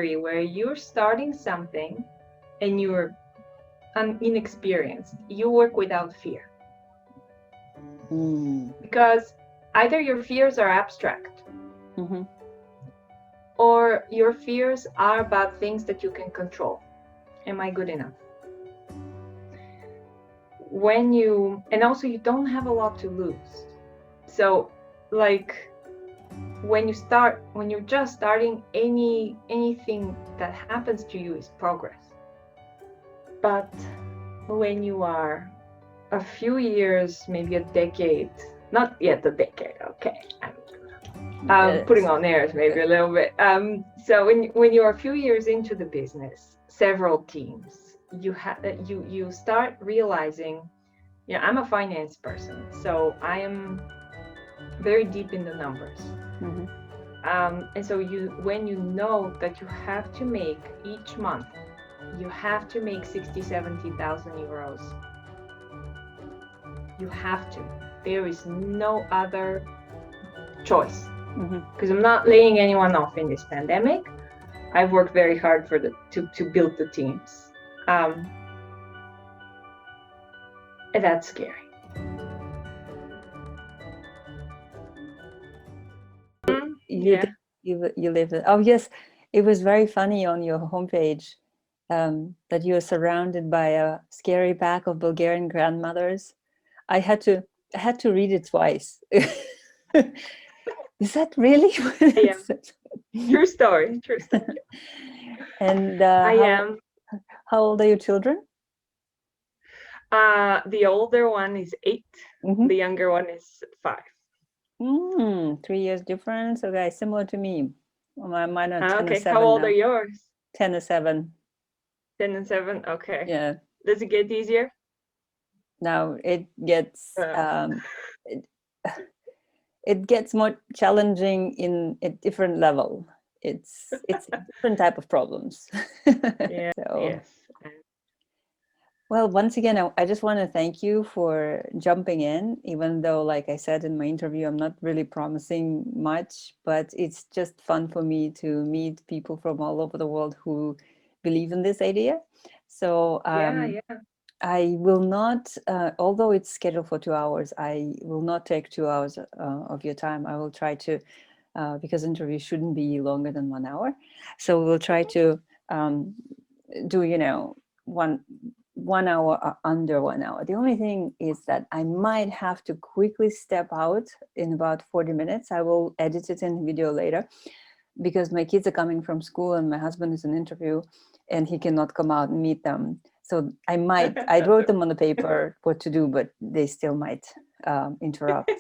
scary where you're starting something and you're inexperienced. You work without fear. Because either your fears are abstract, or your fears are about things that you can control. Am I good enough? And also you don't have a lot to lose. So like when you're just starting, anything that happens to you is progress. But when you are a few years, maybe a decade, not yet a decade, okay, I'm putting on airs maybe a little bit. So when you're a few years into the business, several teams, you start realizing, I'm a finance person, so I am very deep in the numbers. And so when you know that you have to make each month, you have to make 70,000 euros. You have to. There is no other choice. Because I'm not laying anyone off in this pandemic. I've worked very hard to build the teams. And that's scary. You live it. Oh yes, it was very funny on your homepage that you are surrounded by a scary pack of Bulgarian grandmothers. I had to read it twice. Is that really? Yeah. True story. And I am. How old are your children? The older one is 8. The younger one is 5. 3 years difference. Okay, similar to me. Mine are 10 and 7 How old now. are yours? 10 and 7. 10 and 7. Okay. Yeah. Does it get easier? Now it gets it gets more challenging in a different level. It's a different type of problems. Yeah. So, yes. Well, once again, I just want to thank you for jumping in, even though, like I said in my interview, I'm not really promising much, but it's just fun for me to meet people from all over the world who believe in this idea. So I will not, although it's scheduled for 2 hours, I will not take 2 hours of your time. I will try to, because interviews shouldn't be longer than 1 hour. So we'll try to do, 1 hour or under 1 hour. The only thing is that I might have to quickly step out in about 40 minutes. I will edit it in video later because my kids are coming from school and my husband is an interview and he cannot come out and meet them. So I wrote them on the paper what to do, but they still might interrupt.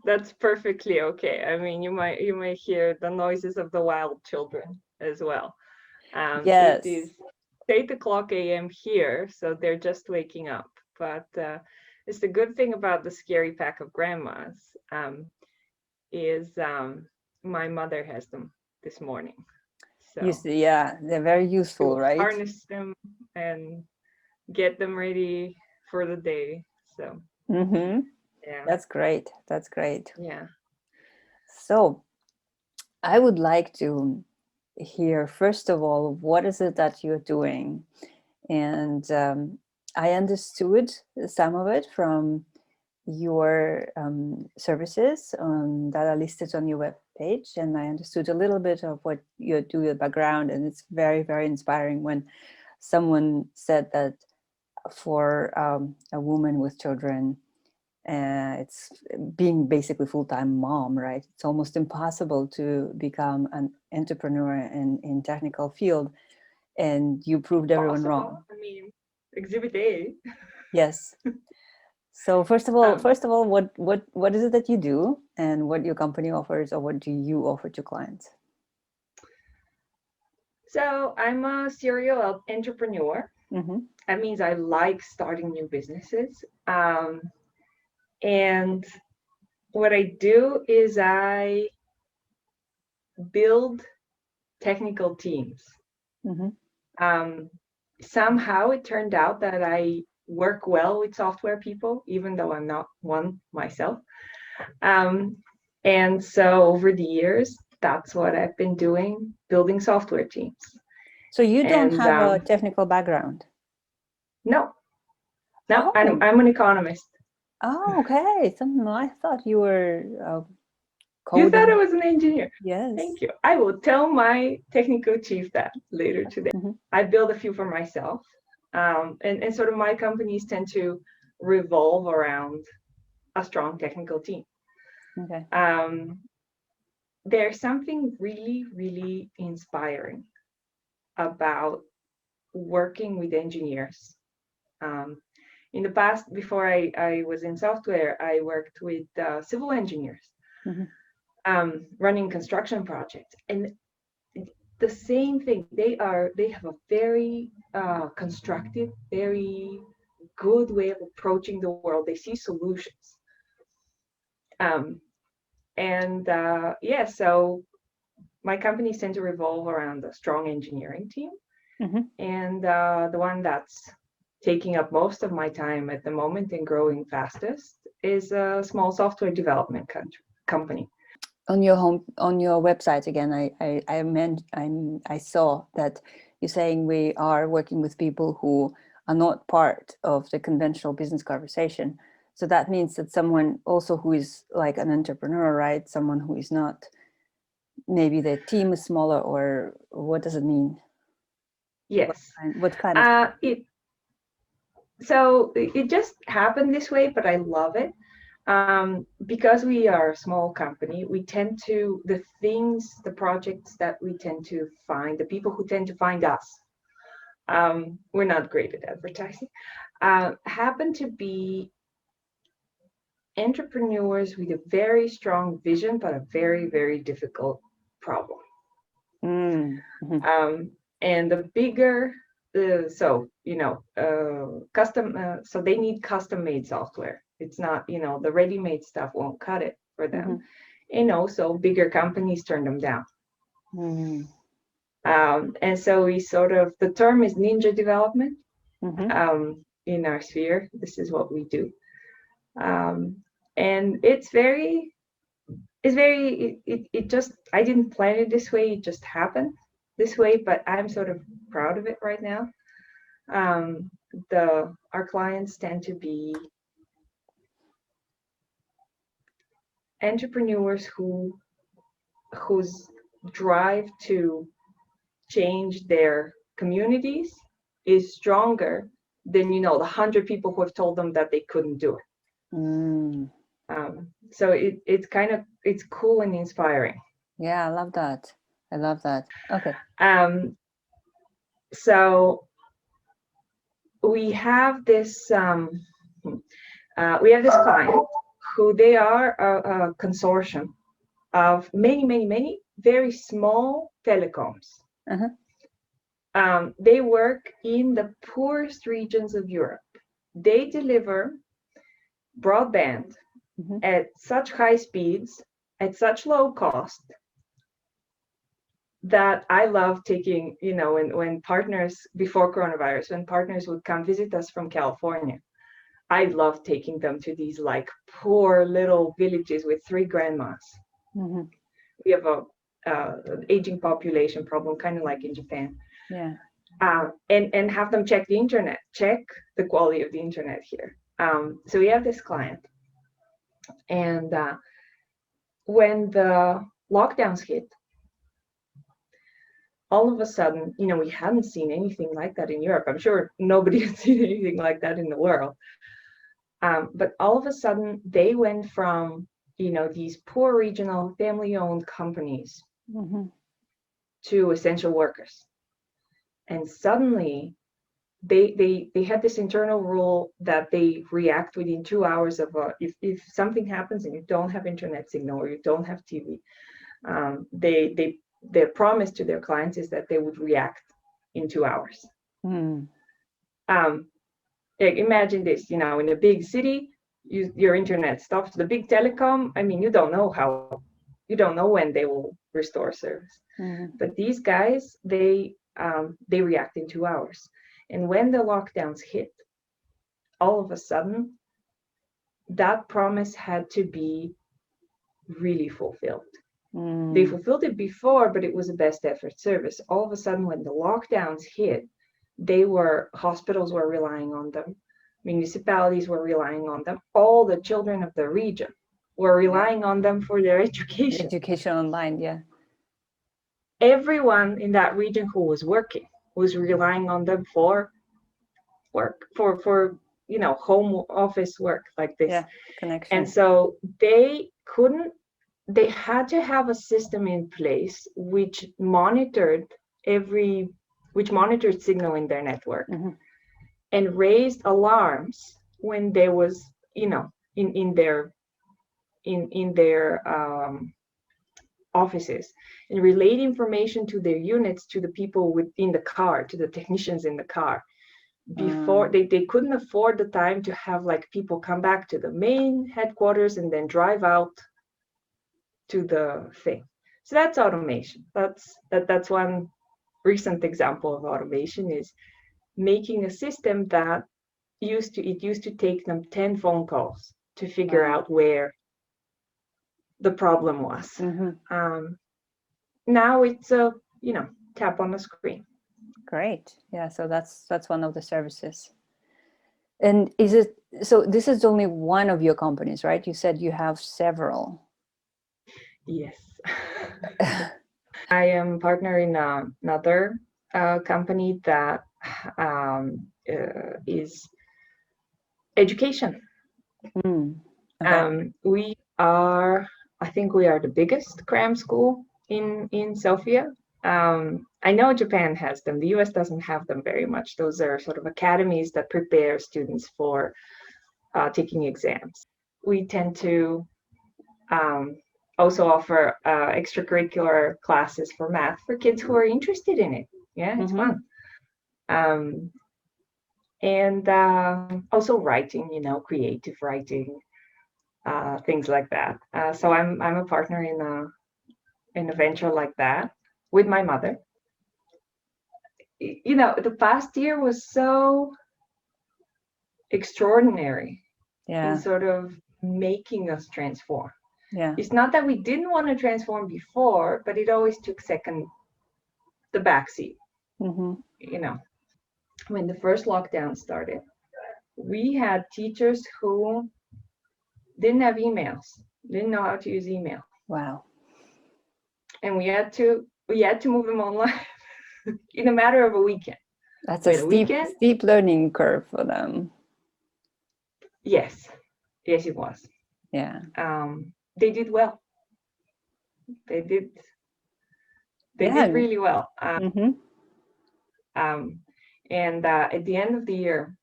That's perfectly okay. I mean, you may hear the noises of the wild children as well. Yes. It is 8:00 a.m. here, so they're just waking up. But it's the good thing about the scary pack of grandmas is my mother has them this morning. So you see, yeah, they're very useful, right? Harness them and get them ready for the day. So yeah, that's great. That's great. Yeah. So I would like to hear, first of all, what is it that you're doing? And I understood some of it from your services that are listed on your webpage, and I understood a little bit of what you do, your background, and it's very, very inspiring when someone said that for a woman with children, it's being basically full-time mom, right? It's almost impossible to become an entrepreneur in technical field, and you proved everyone wrong. I mean, Exhibit A. Yes. So first of all, what is it that you do, and what your company offers, or what do you offer to clients? So I'm a serial entrepreneur. That means I like starting new businesses. And what I do is I build technical teams. Somehow it turned out that I work well with software people, even though I'm not one myself. And so over the years, that's what I've been doing, building software teams. So you don't And have a technical background? no, Oh, I'm an economist. oh, okay. I thought you were You thought I coding. was an engineer. Yes. Thank you. I will tell my technical chief that later today. Mhm. I build a few for myself. And sort of my companies tend to revolve around a strong technical team. Okay. There's something really, really inspiring about working with engineers. In the past, before I was in software, I worked with civil engineers, Mhm. running construction projects. And the same thing, they have a very constructive, very good way of approaching the world. They see solutions. Um, and yeah, so my companies tend to revolve around a strong engineering team. Mhm. And the one that's taking up most of my time at the moment and growing fastest is a small software development company. On your website again, I saw that you're saying we are working with people who are not part of the conventional business conversation. So that means that someone also who is like an entrepreneur, right? Someone who is not, maybe the team is smaller, or what does it mean? Yes. What kind of? It just happened this way, but I love it. Because we are a small company, we tend to, the projects that we tend to find, the people who tend to find us, we're not great at advertising, happen to be entrepreneurs with a very strong vision, but a very, very difficult problem. Mm-hmm. And the bigger, custom, so they need custom made software. It's not, the ready made stuff won't cut it for them. So bigger companies turn them down. Mm-hmm. And so the term is ninja development. Mm-hmm. In our sphere, this is what we do. And it just, I didn't plan it this way, it just happened this way, but I'm sort of proud of it right now. Our clients tend to be entrepreneurs whose drive to change their communities is stronger than the 100 people who have told them that they couldn't do it. Mm. So it's cool and inspiring. Yeah, I love that. I love that. Okay. So we have this client who they are a consortium of many, many, many very small telecoms. Uh-huh. They work in the poorest regions of Europe. They deliver broadband at such high speeds, at such low cost, that I love taking, when partners, before coronavirus, when partners would come visit us from California, I love taking them to these like poor little villages with 3 grandmas. Mm-hmm. We have an aging population problem, kind of like in Japan. Yeah. And have them check the quality of the internet here. So we have this client, and when the lockdowns hit, all of a sudden, we hadn't seen anything like that in Europe. I'm sure nobody had seen anything like that in the world. But all of a sudden, they went from, these poor regional family-owned companies to essential workers. And suddenly, they had this internal rule that they react within 2 hours of if something happens and you don't have internet signal or you don't have TV, their promise to their clients is that they would react in 2 hours. Imagine this, in a big city, your internet stops. The big telecom, I mean, you don't know when they will restore service. But these guys, they react in 2 hours. And when the lockdowns hit, all of a sudden, that promise had to be really fulfilled. They fulfilled it before, but it was a best effort service. All of a sudden, when the lockdowns hit, hospitals were relying on them, municipalities were relying on them, all the children of the region were relying on them for their education. Education online, yeah. Everyone in that region who was working was relying on them for work, for home office work like this. Yeah, connection. And so they had to have a system in place which monitored signal in their network, and raised alarms when there was, in their offices, and relayed information to their units, to the people within the car, to the technicians in the car. Before they couldn't afford the time to have like people come back to the main headquarters and then drive out to the thing. So that's automation. That's one recent example of automation, is making a system that used to take them 10 phone calls to figure out where the problem was. Now it's a tap on the screen. Great. Yeah, so that's one of the services. And this is only one of your companies, right? You said you have several. Yes. I am partner in another company that is education. I think we are the biggest cram school in Sofia. I know Japan has them. The US doesn't have them very much. Those are sort of academies that prepare students for taking exams. We tend to also offer extracurricular classes for math for kids who are interested in it. Yeah, it's fun. And also writing, creative writing, things like that. So I'm a partner in a venture like that with my mother. The past year was so extraordinary in sort of making us transform. Yeah. It's not that we didn't want to transform before, but it always took the backseat. When the first lockdown started, we had teachers who didn't have emails, didn't know how to use email. Wow. And we had to move them online in a matter of a weekend. That's a steep learning curve for them. Yes, it was. Yeah. They did well. They did really well. And at the end of the year,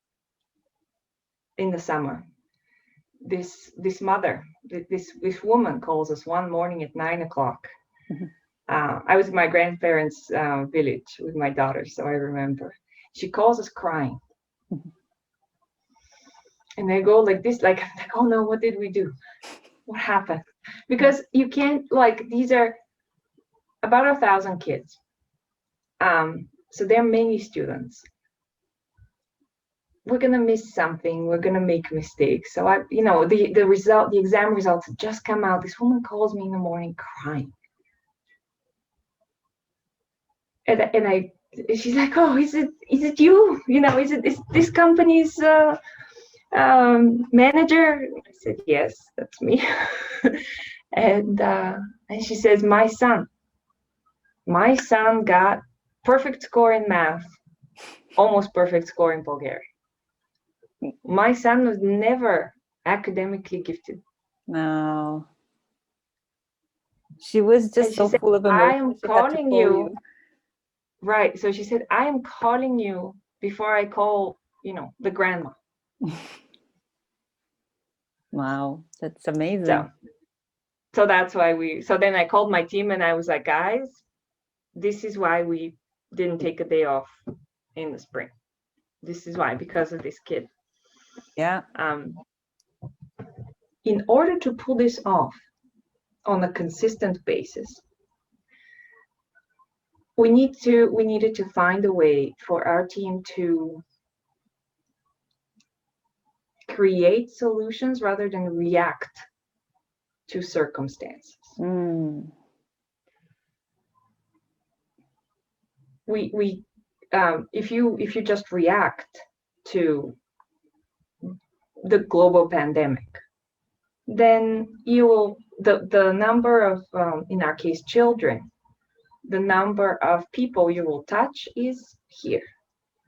in the summer, this mother, this woman calls us one morning at 9:00. I was in my grandparents' village with my daughter, so I remember. She calls us crying. And they go like this, like, oh no, what did we do? What happened? Because you can't, these are about 1,000 kids. So there are many students. We're gonna miss something. We're gonna make mistakes. So the exam results had just come out. This woman calls me in the morning crying, and she's like, "Oh, is it you? Is it this company's manager?" I said, "Yes, that's me." and she says, "My son got perfect score in math, almost perfect score in Bulgarian. My son was never academically gifted." No. She was just so full of emotion. I am calling you. Right. So she said, "I am calling you before I call, the grandma." Wow, that's amazing. So that's why then I called my team and I was like, "Guys, this is why we didn't take a day off in the spring. This is why, because of this kid." Yeah. In order to pull this off on a consistent basis, we needed to find a way for our team to create solutions rather than react to circumstances. we if you just react to the global pandemic, then you will the number of in our case children, the number of people you will touch is here.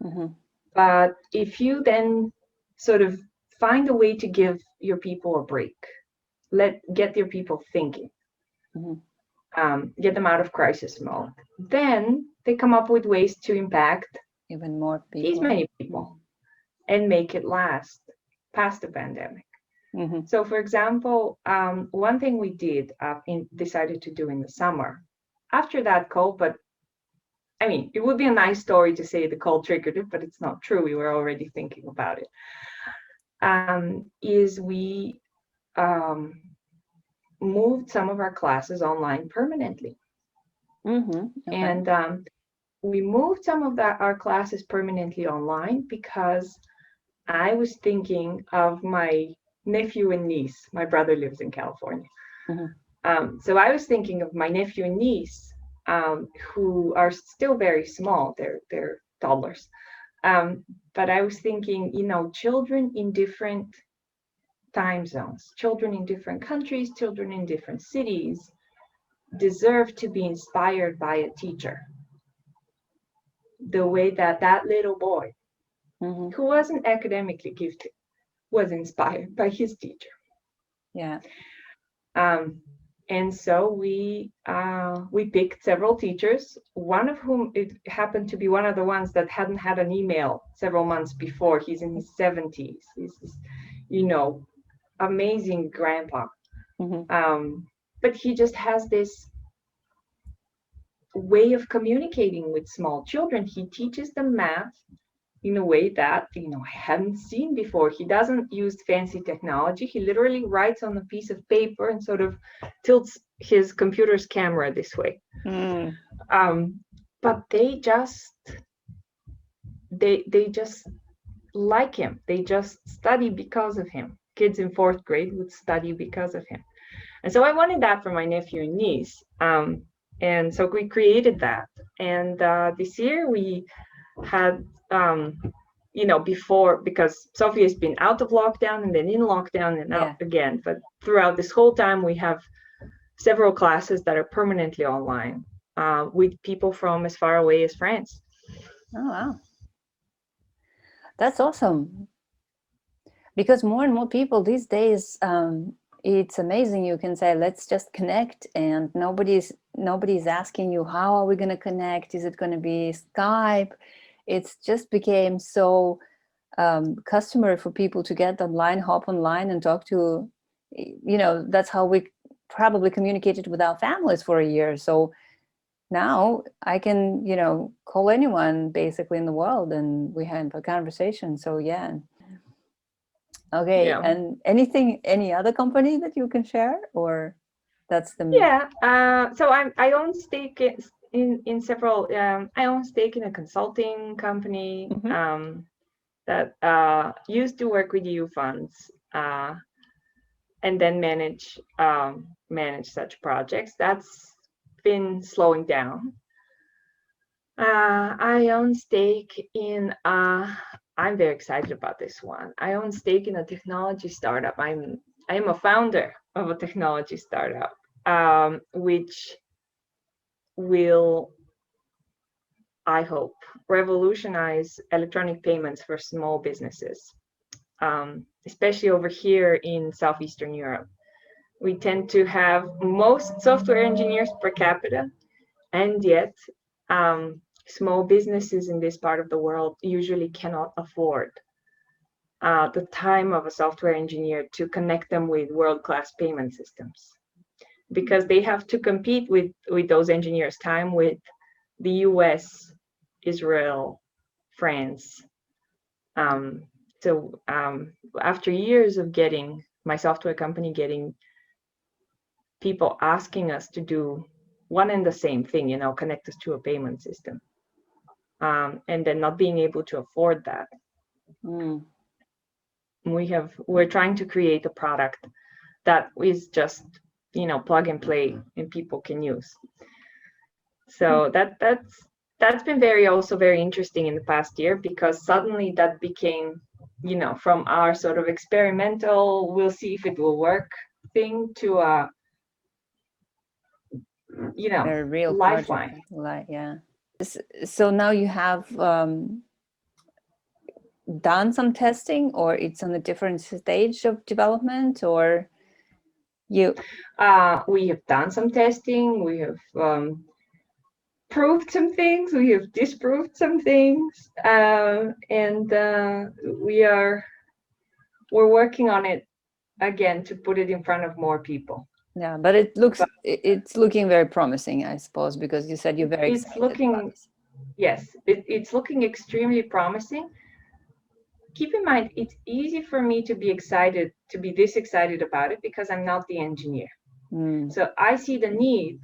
Mm-hmm. But if you then sort of find a way to give your people a break, get your people thinking, get them out of crisis mode, then they come up with ways to impact even more people, these many people, and make it last past the pandemic. So, for example, one thing we did decided to do in the summer after that call, but I mean, it would be a nice story to say the call triggered it, but it's not true. We were already thinking about it. Is we moved some of our classes online permanently. Okay. And we moved some of our classes permanently online because I was thinking of my nephew and niece. My brother lives in California. So I was thinking of my nephew and niece, who are still very small. They're toddlers. But I was thinking, children in different time zones, children in different countries, children in different cities deserve to be inspired by a teacher the way that little boy who wasn't academically gifted was inspired by his teacher. Yeah. And so we picked several teachers, one of whom it happened to be one of the ones that hadn't had an email several months before. He's in his 70s. He's this, amazing grandpa. But he just has this way of communicating with small children. He teaches them math in a way that I hadn't seen before. He doesn't use fancy technology. He literally writes on a piece of paper and sort of tilts his computer's camera this way. But they just like him. They just study because of him. Kids in 4th grade would study because of him. And so I wanted that for my nephew and niece. And so we created that. And this year we had, before, because Sophie has been out of lockdown and then in lockdown and out again. But throughout this whole time, we have several classes that are permanently online with people from as far away as France. Oh, wow. That's awesome. Because more and more people these days, it's amazing. You can say, let's just connect, and nobody's asking you, how are we going to connect? Is it going to be Skype? It's just became so customary for people to get online, hop online and talk to, that's how we probably communicated with our families for a year. So now I can, call anyone basically in the world and we have a conversation. So yeah. Okay. Yeah. And any other company that you can share, or that's the... So I own stake in several, I own stake in a consulting company that used to work with EU funds and then manage such projects. That's been slowing down. I own stake in I'm very excited about this one. I own stake in a technology startup. I am a founder of a technology startup, which will, I hope, revolutionize electronic payments for small businesses, especially over here in Southeastern Europe. We tend to have most software engineers per capita, and yet small businesses in this part of the world usually cannot afford the time of a software engineer to connect them with world-class payment systems, because they have to compete with those engineers' time with the US, Israel, France. So after years of getting my software company getting people asking us to do one and the same thing, connect us to a payment system, and then not being able to afford that. We're trying to create a product that is just, plug and play and people can use. So that's that's been very interesting in the past year, because suddenly that became, from our sort of experimental, we'll see if it will work thing to a, A real project, lifeline. like, yeah. So now you have done some testing, or it's on a different stage of development, or you? We have done some testing. We have proved some things. We have disproved some things, and we're working on it again to put it in front of more people. Yeah, but it's looking very promising, I suppose, because you said you're very It's excited about looking, this. yes, it's looking extremely promising. Keep in mind, it's easy for me to be this excited about it, because I'm not the engineer. So I see the need,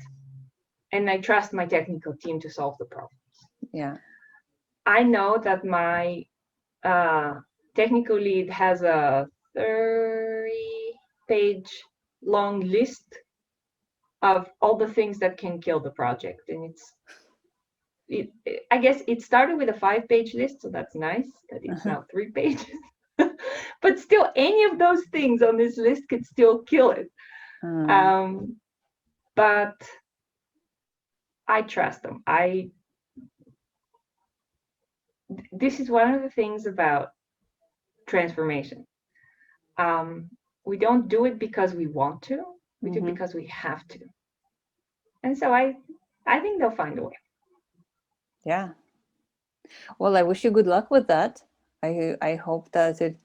and I trust my technical team to solve the problem. Yeah. I know that my technical lead has a 30-page long list of all the things that can kill the project, and I guess it started with a 5-page list, so that's nice that it's now 3 pages. But still, any of those things on this list could still kill it. But I trust them. This is one of the things about transformation. We don't do it because we want to. We do it because we have to. And so I think they'll find a way. Yeah. Well, I wish you good luck with that. I hope that it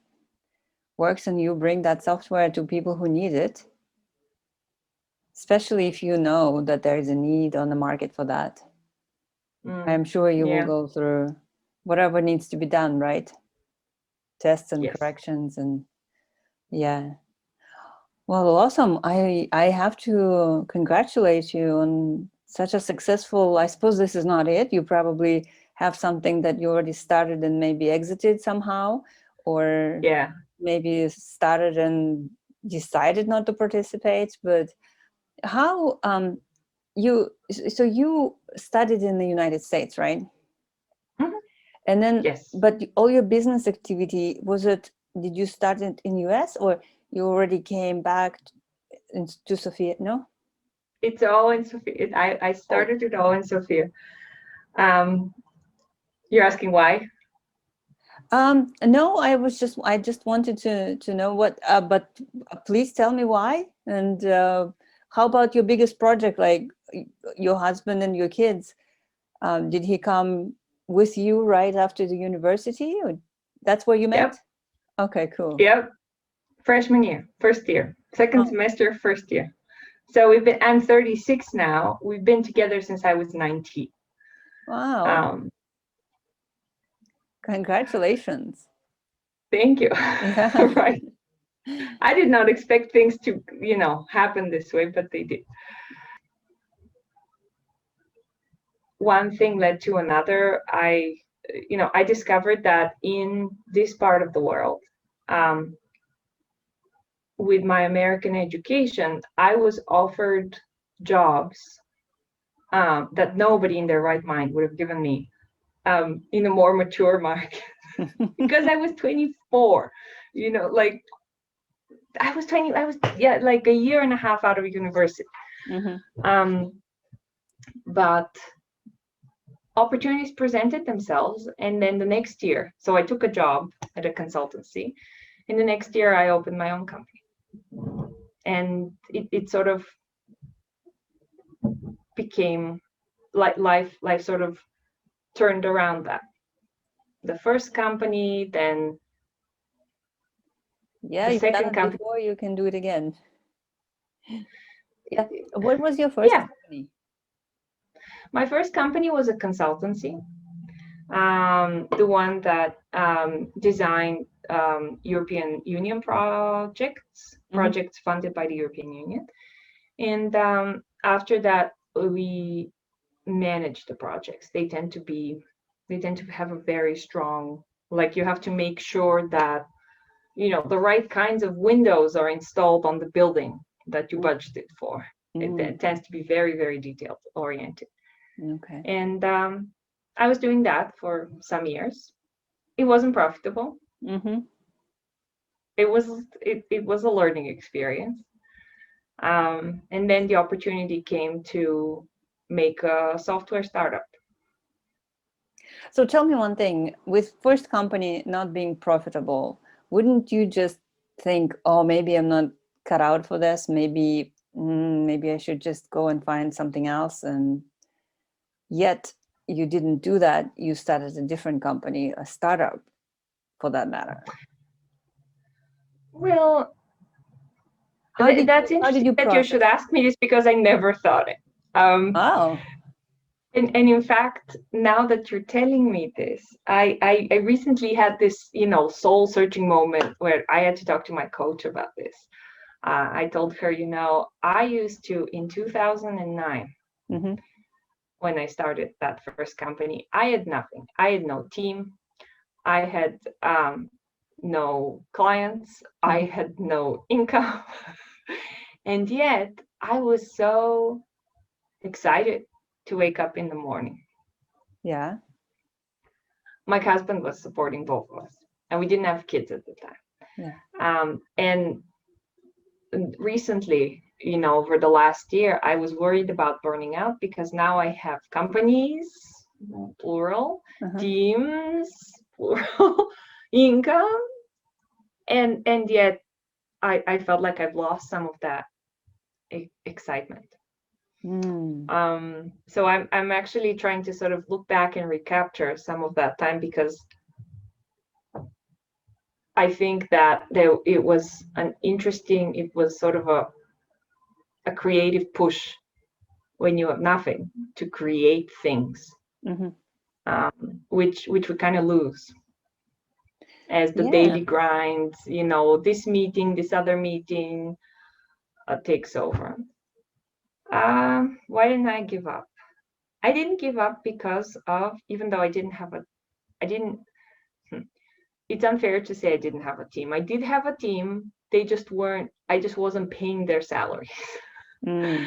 works and you bring that software to people who need it, especially if you know that there is a need on the market for that. I'm sure you will go through whatever needs to be done, right? Tests and corrections, and yeah. Well, awesome. I have to congratulate you on such a successful, I suppose this is not it. You probably have something that you already started and maybe exited somehow, or maybe started and decided not to participate. But how you studied in the United States, right? And then, but all your business activity, did you start it in US, or you already came back to Sofia? No? It's all in Sofia. I started it all in Sofia. You're asking why? No, I just wanted to know what, but please tell me why. And how about your biggest project, like your husband and your kids? Did he come with you right after the university, or that's where you met? Yep. Okay, cool. Yep. Freshman year, first year, second semester, first year. So I'm 36 now. We've been together since I was 19. Wow. Congratulations. Thank you. Yeah. Right. I did not expect things to, happen this way, but they did. One thing led to another. I discovered that in this part of the world, with my American education, I was offered jobs that nobody in their right mind would have given me in a more mature market. Because I was 24, like I was like a year and a half out of university. But opportunities presented themselves, and then the next year, so I took a job at a consultancy. In the next year, I opened my own company, and it sort of became like life sort of turned around that. The first company, then the second company. Before, you can do it again. Yeah. What was your first company? My first company was a consultancy, the one that designed European Union projects funded by the European Union. And after that, we manage the projects. They tend to have a very strong, like, you have to make sure that the right kinds of windows are installed on the building that you budgeted for. It tends to be very, very detailed oriented. Okay. And I was doing that for some years. It wasn't profitable. Mm-hmm. It was a learning experience. And then the opportunity came to make a software startup. So tell me one thing, with first company not being profitable, wouldn't you just think, oh, maybe I'm not cut out for this, maybe I should just go and find something else? And yet you didn't do that. You started a different company, a startup for that matter. Well, that's How did interesting you that you process? should ask me this because I never thought it. Oh. And in fact, now that you're telling me this, I recently had this, soul searching moment where I had to talk to my coach about this. I told her, I used to, in 2009, Mm-hmm. when I started that first company, I had nothing. I had no team. I had no clients. I Mm-hmm. had no income. And yet I was so excited to wake up in the morning. Yeah. My husband was supporting both of us, and we didn't have kids at the time. Yeah. And recently, over the last year, I was worried about burning out because now I have companies, plural, Uh-huh. teams, plural, income, and yet I felt like I've lost some of that excitement. Mm. So I'm actually trying to sort of look back and recapture some of that time because I think that it was it was sort of a creative push when you have nothing to create things, Mm-hmm. which we kind of lose as the Yeah. daily grind, this meeting, this other meeting takes over. Why didn't I give up? I didn't give up because of, even though I didn't, it's unfair to say I didn't have a team. I did have a team. They just weren't, I just wasn't paying their salaries. Mm.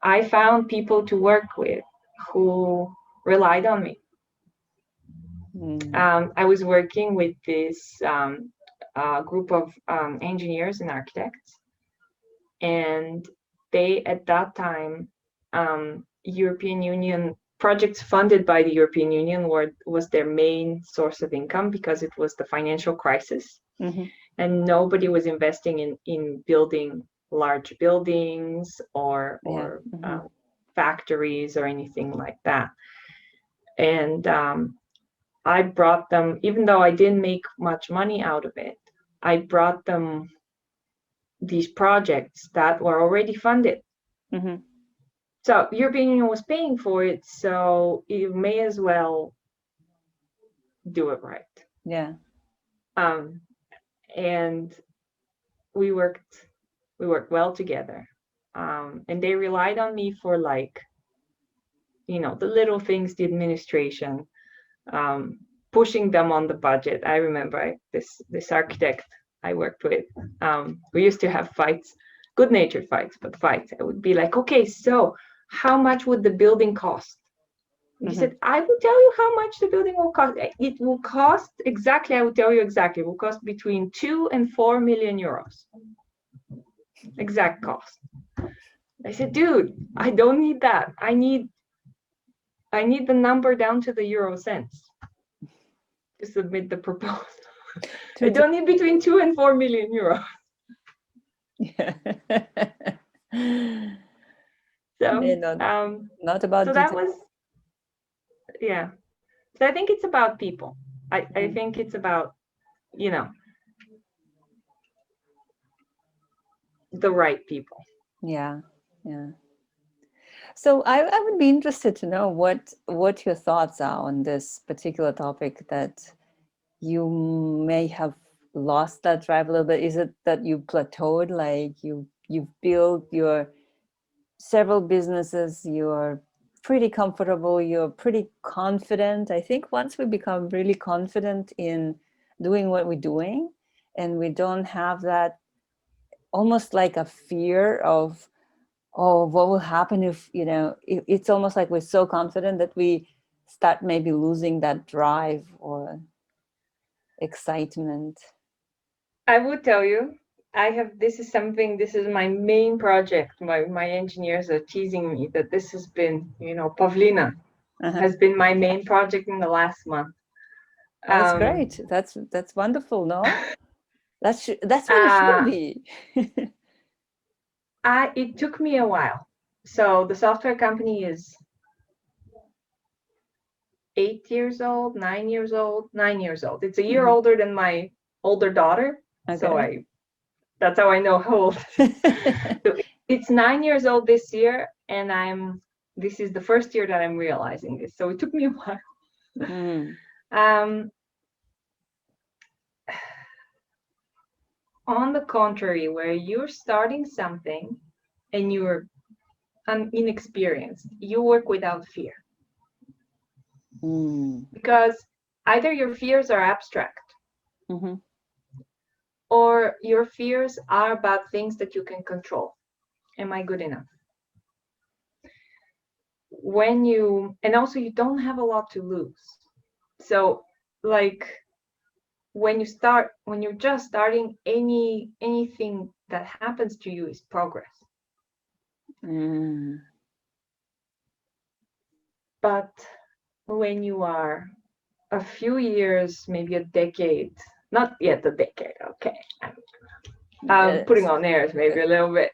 I found people to work with who relied on me. Mm. I was working with this group of engineers and architects, and they, at that time, European Union projects funded by the European Union was their main source of income because it was the financial crisis, Mm-hmm. and nobody was investing in building large buildings Yeah. or Mm-hmm. factories or anything like that. And I brought them, even though I didn't make much money out of it, I brought them these projects that were already funded. Mm-hmm. So European Union was paying for it, so you may as well do it right. Yeah. Um, and we worked well together. And they relied on me for, like, the little things, the administration, um, pushing them on the budget. I remember this architect I worked with. We used to have fights, good-natured fights, but fights. I would be like, okay, so how much would the building cost? And he Mm-hmm. said, I will tell you how much the building will cost. It will cost exactly, I will tell you exactly, it will cost between 2 and 4 million euros. Exact cost. I said, dude, I don't need that. I need the number down to the euro cents to submit the proposal. I To don't need between 2 and 4 million euros. yeah. So, Yeah, not about so that detail. was, yeah. So I think it's about people. I Mm. think it's about, you know, the right people. Yeah, yeah. So I would be interested to know what your thoughts are on this particular topic, that you may have lost that drive a little bit. Is it that you plateaued, like you've built your several businesses, you're pretty comfortable, you're pretty confident? I think once we become really confident in doing what we're doing, and we don't have that almost like a fear of, oh, what will happen if, it's almost like we're so confident that we start maybe losing that drive or excitement? I would tell you, this is my main project. My engineers are teasing me that this has been, Pavlina Uh-huh. has been my main project in the last month. Oh, that's great. That's wonderful. No, that's what it should be. It took me a while. So the software company is 8 years old, 9 years old, 9 years old. It's a year older than my older daughter. Okay. So that's how I know how old. So it's 9 years old this year, and this is the first year that I'm realizing this. So it took me a while. On the contrary, where you're starting something and you're inexperienced, you work without fear. Because either your fears are abstract, or your fears are about things that you can control. Am I good enough? And also you don't have a lot to lose. So like when you're just starting, anything that happens to you is progress. But when you are a few years, maybe a decade, not yet a decade, okay, I'm putting on airs maybe a little bit.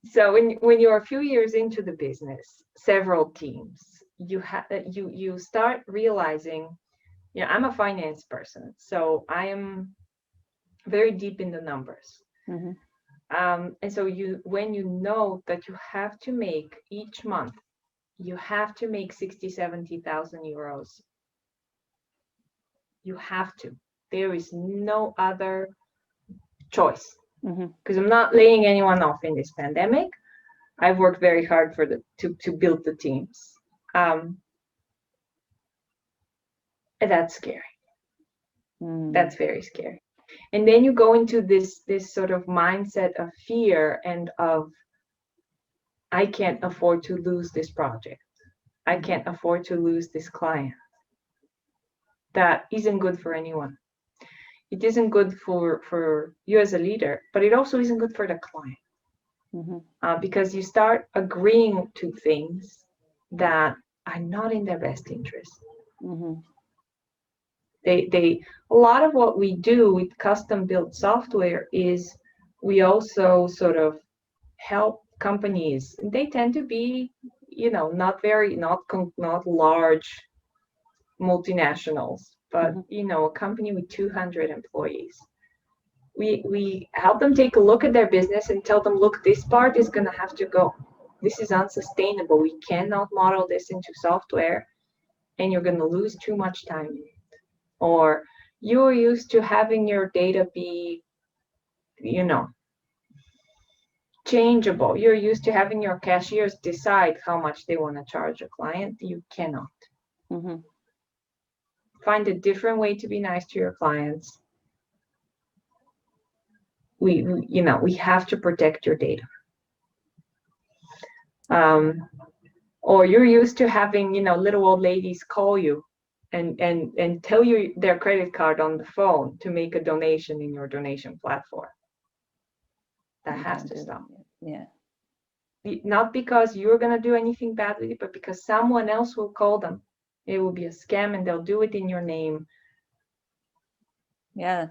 So when you're a few years into the business, several teams, you start realizing, I'm a finance person, so I am very deep in the numbers. And so when you know that you have to make each month, you have to make 60,000-70,000 euros. You have to. There is no other choice. Because I'm not laying anyone off in this pandemic. I've worked very hard to build the teams. And that's scary. That's very scary. And then you go into this sort of mindset of fear and of, I can't afford to lose this project. I can't afford to lose this client. That isn't good for anyone. It isn't good for you as a leader, but it also isn't good for the client. Because you start agreeing to things that are not in their best interest. A lot of what we do with custom built software is we also sort of help companies. They tend to be, not large multinationals, but a company with 200 employees. We help them take a look at their business and tell them, look, this part is going to have to go. This is unsustainable. We cannot model this into software, and you're going to lose too much time in it. Or you're used to having your data be, changeable. You're used to having your cashiers decide how much they want to charge a client. You cannot. Find a different way to be nice to your clients. We have to protect your data. Or you're used to having, little old ladies call you and tell you their credit card on the phone to make a donation in your donation platform. That has to stop. Yeah. Not because you're going to do anything bad with it, but because someone else will call them. It will be a scam, and they'll do it in your name. Yeah,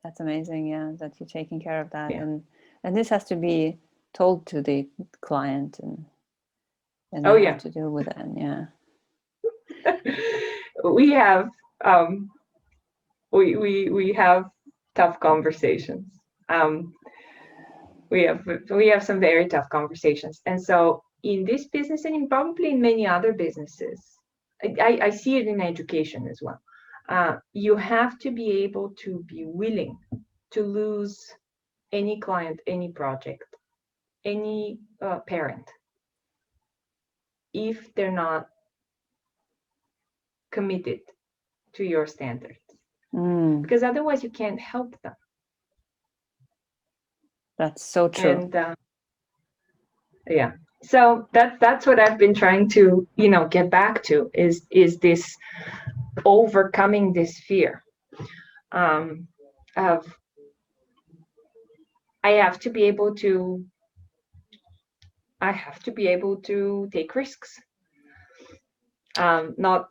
that's amazing. Yeah, that you're taking care of that. Yeah. And this has to be told to the client, and they have to deal with it. Yeah. We have we have tough conversations. We have some very tough conversations. And so in this business, and probably in many other businesses, I see it in education as well. You have to be able to be willing to lose any client, any project, any parent, if they're not committed to your standards. Because otherwise you can't help them. That's so true. And yeah. So that's what I've been trying to, get back to, is this overcoming this fear, um, of I have to be able to I have to be able to take risks. Not,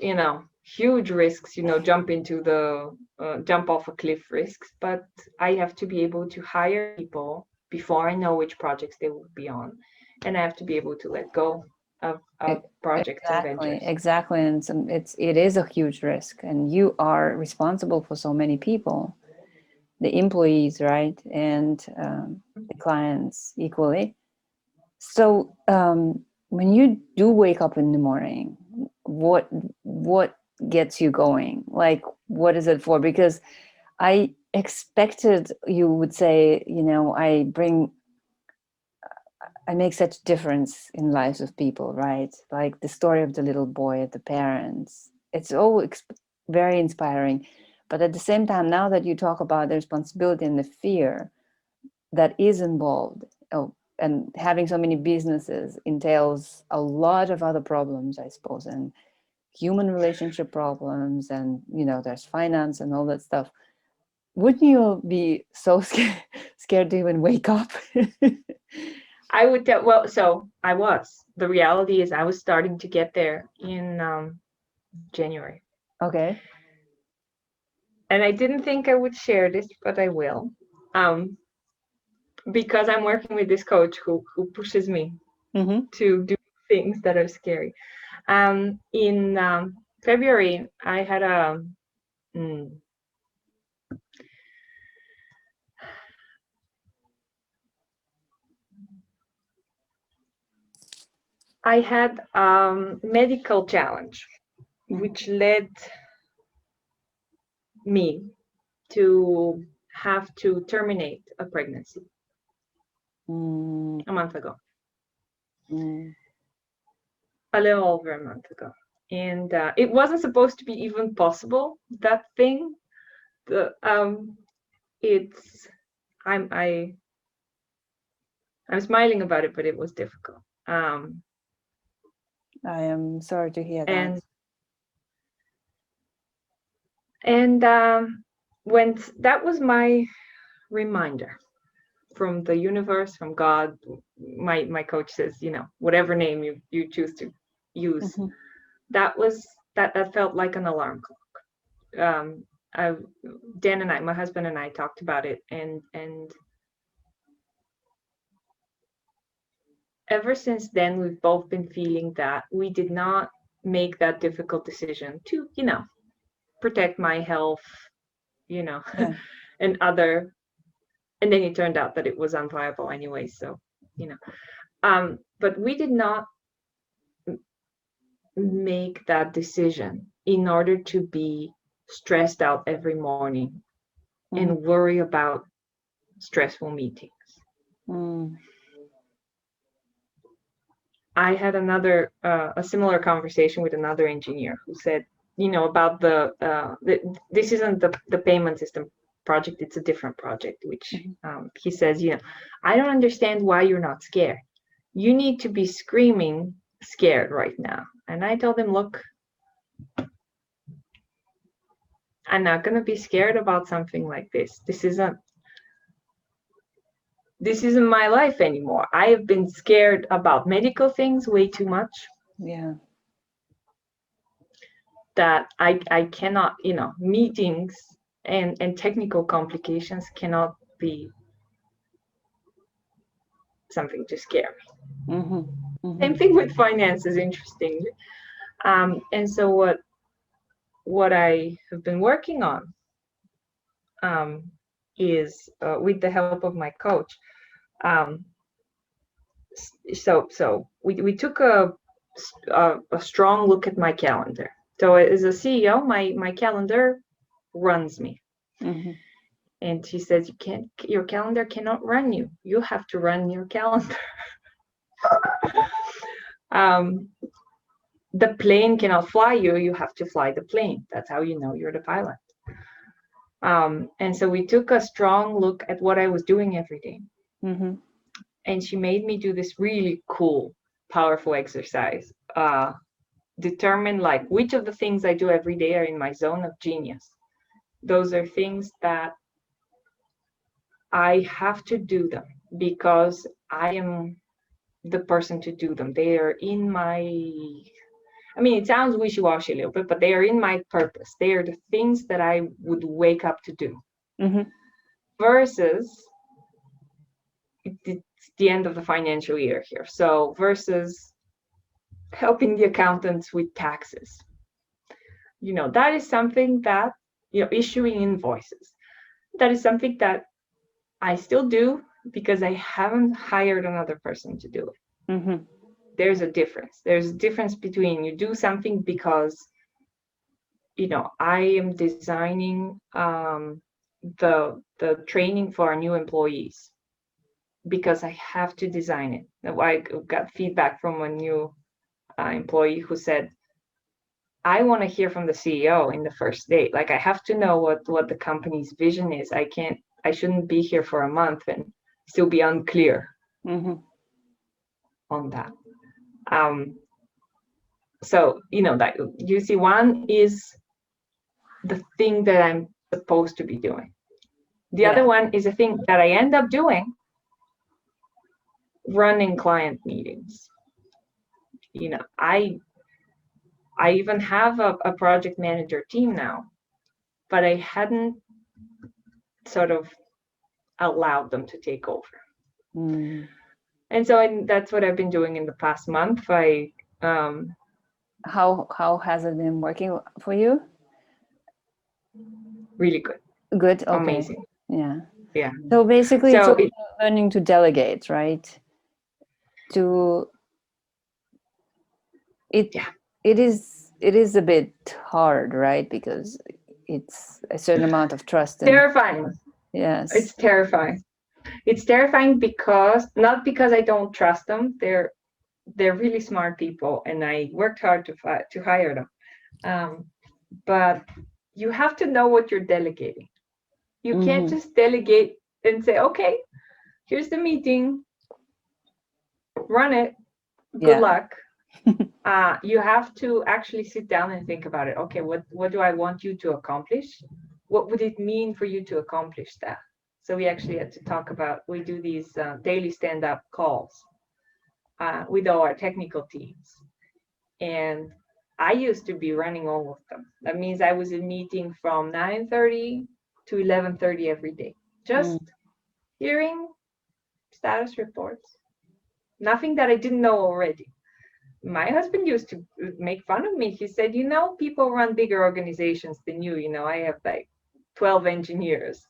huge risks, jump off a cliff risks, but I have to be able to hire people before I know which projects they will be on, and I have to be able to let go of projects and Exactly, ventures. exactly. And it is a huge risk, and you are responsible for so many people, the employees, right, and the clients equally. So when you do wake up in the morning, what gets you going? Like, what is it for? Because I expected you would say, I make such difference in lives of people, right? Like the story of the little boy and the parents. It's all very inspiring. But at the same time, now that you talk about the responsibility and the fear that is involved, oh, and having so many businesses entails a lot of other problems, I suppose, and human relationship problems, and there's finance and all that stuff. Wouldn't you be so scared to even wake up? I would tell, well, so I was. The reality is I was starting to get there in January. Okay. And I didn't think I would share this, but I will. Um, because I'm working with this coach who pushes me Mm-hmm. to do things that are scary. In February, mm, I had medical challenge, which led me to have to terminate a pregnancy Mm, a month ago, mm, a little over a month ago. And it wasn't supposed to be even possible, that thing. The it's I'm smiling about it, but it was difficult. I am sorry to hear that. And and when that was my reminder from the universe, from God. My coach says, whatever name you choose to use. Mm-hmm. That was that felt like an alarm clock. I, Dan and I, my husband and I, talked about it, and ever since then we've both been feeling that we did not make that difficult decision to, protect my health, you know, Yeah. and other. And then it turned out that it was unviable anyway. So, but we did not make that decision in order to be stressed out every morning Mm, and worry about stressful meetings. mm, I had a similar conversation with another engineer who said, about this isn't the payment system project, it's a different project, which mhm. he says, I don't understand why you're not scared. You need to be screaming scared right now. And I told him, look, I'm not going to be scared about something like this. This isn't my life anymore. I have been scared about medical things way too much, Yeah. that I cannot, meetings and technical complications cannot be something to scare me. Mm-hmm. Same Mm-hmm. thing with finances, interestingly. And so what I have been working on, um, is, with the help of my coach. Um, we took a strong look at my calendar. So as a CEO, my calendar runs me. Mm-hmm. And she says, your calendar cannot run you. You have to run your calendar. um, the plane cannot fly you. You have to fly the plane. That's how you know you're the pilot. And so we took a strong look at what I was doing every day. Mm-hmm. And she made me do this really cool powerful exercise. Determine like which of the things I do every day are in my zone of genius. Those are things that I have to do them because I am the person to do them. They are in my, I mean, it sounds wishy-washy a little bit, but they are in my purpose. They are the things that I would wake up to do. Mm-hmm. Versus it's the end of the financial year here. So versus helping the accountants with taxes. That is something that, issuing invoices. That is something that I still do because I haven't hired another person to do it. Mm-hmm. There's a difference. There's a difference between you do something because, I am designing the training for our new employees because I have to design it. I got feedback from a new employee who said, I want to hear from the CEO in the first day. Like I have to know what the company's vision is. I shouldn't be here for a month and still be unclear Mm-hmm. on that. So, that you see, one is the thing that I'm supposed to be doing. The other one is a thing that I end up doing, running client meetings. I even have a project manager team now, but I hadn't sort of allowed them to take over. Mm. And so that's what I've been doing in the past month. How has it been working for you? Really good. Good. Okay. Amazing. Yeah. Yeah. So basically, So it's also learning to delegate, right? Yeah. It is a bit hard, right? Because it's a certain amount of trust and Terrifying. yes. It's terrifying. It's terrifying because not because I don't trust them. They're really smart people, and I worked hard to hire them. But you have to know what you're delegating. You can't Mm-hmm. just delegate and say, okay, here's the meeting, run it, good Yeah. luck. You have to actually sit down and think about it. Okay, what do I want you to accomplish? What would it mean for you to accomplish that? So we actually had to talk about, we do these daily stand-up calls with all our technical teams. And I used to be running all of them. That means I was in meeting from 9:30 to 11:30 every day, just hearing status reports. Nothing that I didn't know already. My husband used to make fun of me. He said, people run bigger organizations than you. I have like 12 engineers.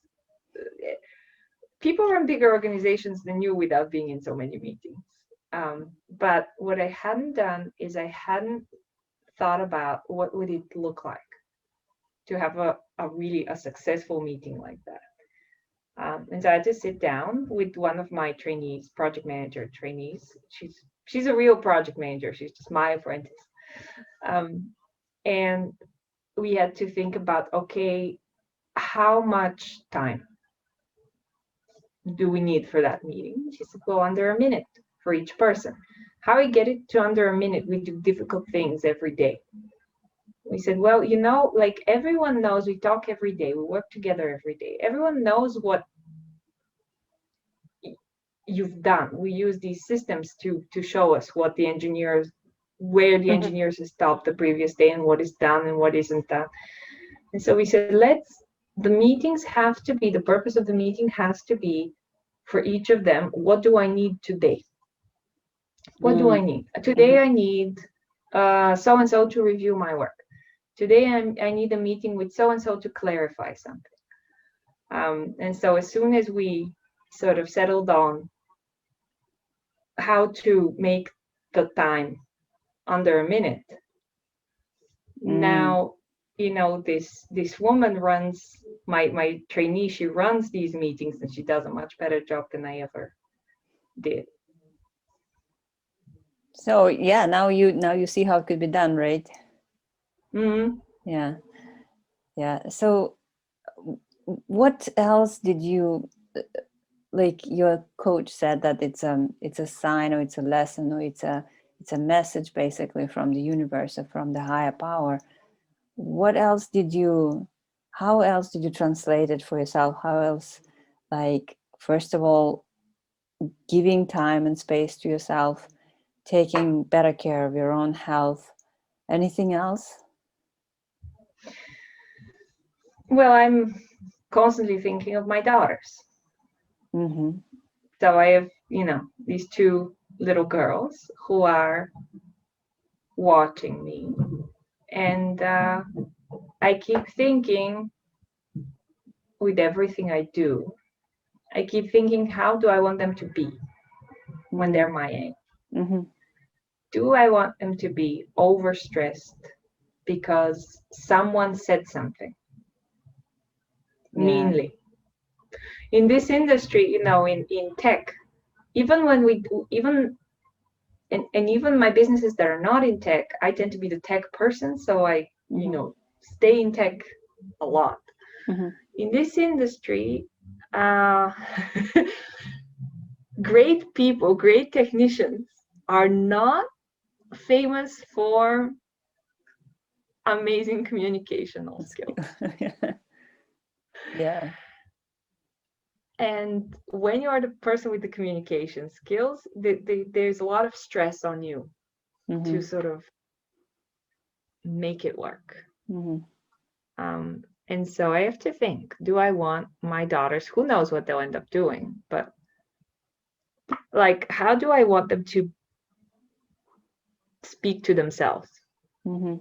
People run bigger organizations than you without being in so many meetings. But what I hadn't done is I hadn't thought about what would it look like to have a really successful meeting like that. And so I had to sit down with one of my trainees, project manager trainees. She's a real project manager. She's just my apprentice. And we had to think about, okay, how much time do we need for that meeting? She said, well, under a minute for each person. How we get it to under a minute? We do difficult things every day. We said, well, like everyone knows, we talk every day, we work together every day. Everyone knows what you've done. We use these systems to show us what the engineers, where the engineers have stopped the previous day and what is done and what isn't done. And so we said, the meetings have to be, the purpose of the meeting has to be for each of them, what do I need today? What do I need? Today I need so-and-so to review my work. Today I need a meeting with so-and-so to clarify something. And so as soon as we sort of settled on how to make the time under a minute, now, this woman runs, my trainee, she runs these meetings and she does a much better job than I ever did. So yeah, now you see how it could be done, right? Mm-hmm. Yeah. So what else did you, like your coach said that it's a sign or it's a lesson or it's a it's a message basically from the universe or from the higher power. What else did you, how else did you translate it for yourself? How else, like, first of all, giving time and space to yourself, taking better care of your own health? Anything else? Well, I'm constantly thinking of my daughters. Mm-hmm. So I have, you know, these two little girls who are watching me. And I keep thinking with everything I do, I keep thinking, how do I want them to be when they're my age? Mm-hmm. Do I want them to be overstressed because someone said something Yeah. meanly? In this industry, you know, in tech, even when we do, even and even my businesses that are not in tech, I tend to be the tech person, so I, you know, stay in tech a lot. Mm-hmm. In this industry, uh, great people, great technicians are not famous for amazing communicational skills. Yeah. And when you are the person with the communication skills, there's a lot of stress on you Mm-hmm. to sort of make it work. Mm-hmm. And so I have to think, do I want my daughters, who knows what they'll end up doing, but like, how do I want them to speak to themselves? Mm-hmm.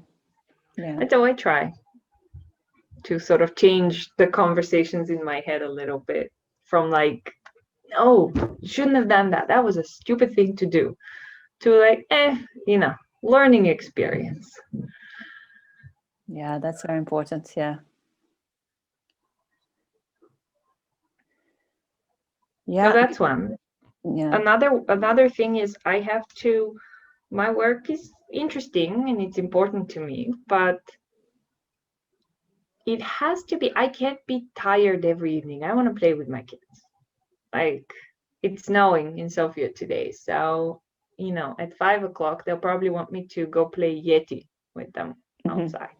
Yeah. And so I try to sort of change the conversations in my head a little bit from like, oh, you shouldn't have done that. That was a stupid thing to do, to like, you know, learning experience. Yeah, that's very important. Yeah. So Yeah. that's one. Yeah. Another thing is I have to, my work is interesting and it's important to me, but it has to be, I can't be tired every evening. I want to play with my kids. Like, it's snowing in Sofia today, so you know, at 5 o'clock they'll probably want me to go play Yeti with them Mm-hmm. outside.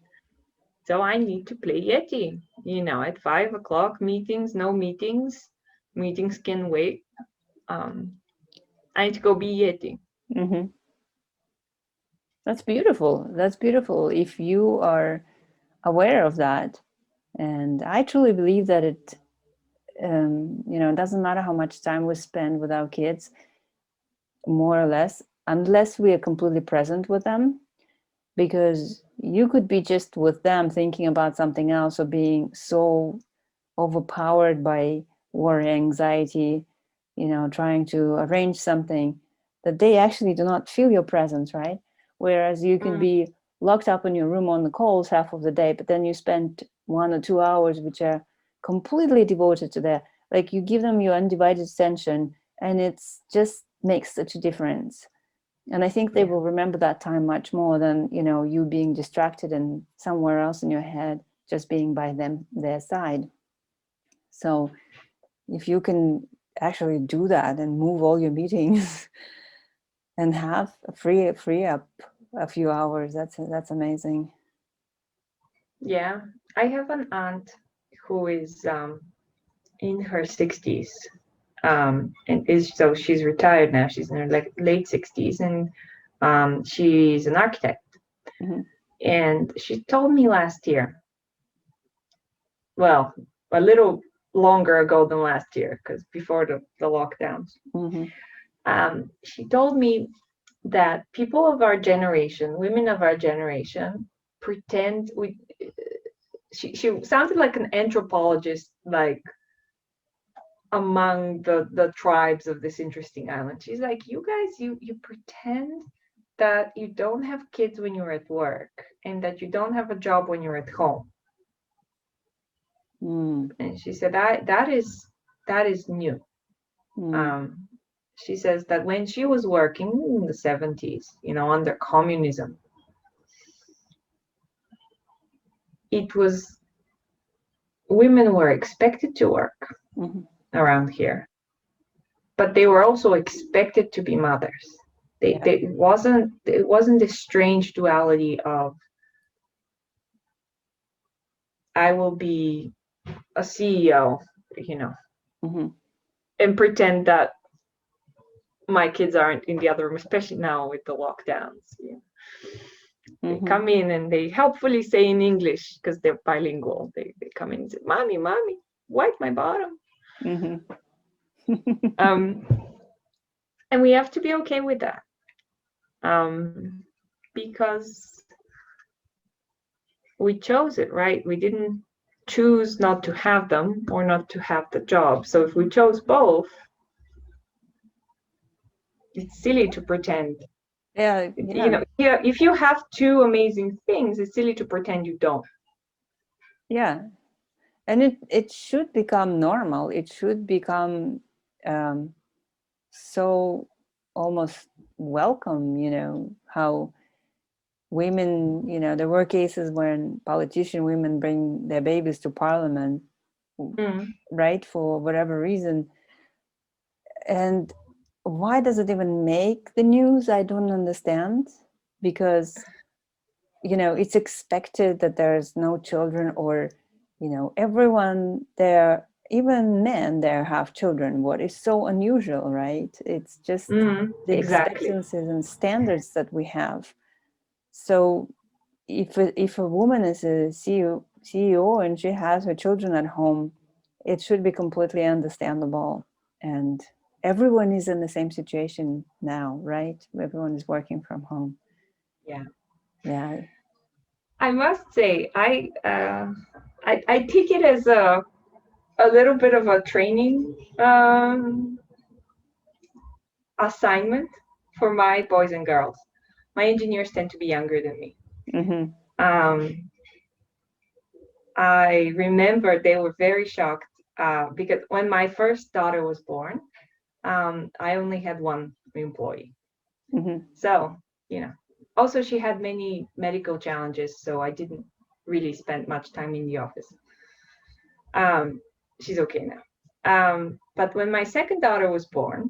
So I need to play Yeti. You know, at 5 o'clock, meetings, no meetings, meetings can wait. Um, I need to go be Yeti. Mm-hmm. That's beautiful. That's beautiful. If you are aware of that, and I truly believe that it, it doesn't matter how much time we spend with our kids, more or less, unless we are completely present with them, because you could be just with them thinking about something else or being so overpowered by worry, anxiety, trying to arrange something that they actually do not feel your presence, right? Whereas you can Mm, be locked up in your room on the calls half of the day, but then you spend 1 or 2 hours which are completely devoted to that. Like, you give them your undivided attention, and it's just makes such a difference. And I think they yeah, will remember that time much more than, you being distracted and somewhere else in your head, just being by their side. So if you can actually do that and move all your meetings and have a free up a few hours, that's amazing. yeah. I have an aunt who is in her 60s, and is so she's retired now. She's in her late 60s, and she's an architect. Mm-hmm. And she told me last year, well, a little longer ago than last year, because before the lockdowns, Mm-hmm. she told me that people of our generation, women of our generation, pretend we. She sounded like an anthropologist, like among the tribes of this interesting island. She's like, you guys, you pretend that you don't have kids when you're at work and that you don't have a job when you're at home. Mm. And she said that is new. Mm. Um, she says that when she was working in the 70s, you know, under communism, it was women were expected to work Mm-hmm. around here, but they were also expected to be mothers. It wasn't this strange duality of I will be a CEO, you know, Mm-hmm. and pretend that my kids aren't in the other room, especially now with the lockdowns. You know. They Mm-hmm. come in and they helpfully say in English because they're bilingual. They come in and say, "Mommy, mommy, wipe my bottom." Mm-hmm. Um, and we have to be okay with that, because we chose it, right? We didn't choose not to have them or not to have the job. So if we chose both, it's silly to pretend. Yeah, You yeah, know, yeah, if you have two amazing things, it's silly to pretend you don't. yeah. And it should become normal. It should become um, so almost welcome, how women, there were cases when politician women bring their babies to parliament, Mm. right, for whatever reason. And why does it even make the news? I don't understand. Because, it's expected that there's no children, or, everyone there, even men there, have children. What is so unusual, right? It's just the Exactly. expectancies and standards that we have. So if a woman is a CEO and she has her children at home, it should be completely understandable. And everyone is in the same situation now, right? Everyone is working from home. Yeah. Yeah. I must say, I take it as a little bit of a training assignment for my boys and girls. My engineers tend to be younger than me. Mm-hmm. Um, I remember they were very shocked because when my first daughter was born, I only had one employee. Mm-hmm. So, you know, also she had many medical challenges, so I didn't really spend much time in the office. Um, she's okay now. But when my second daughter was born,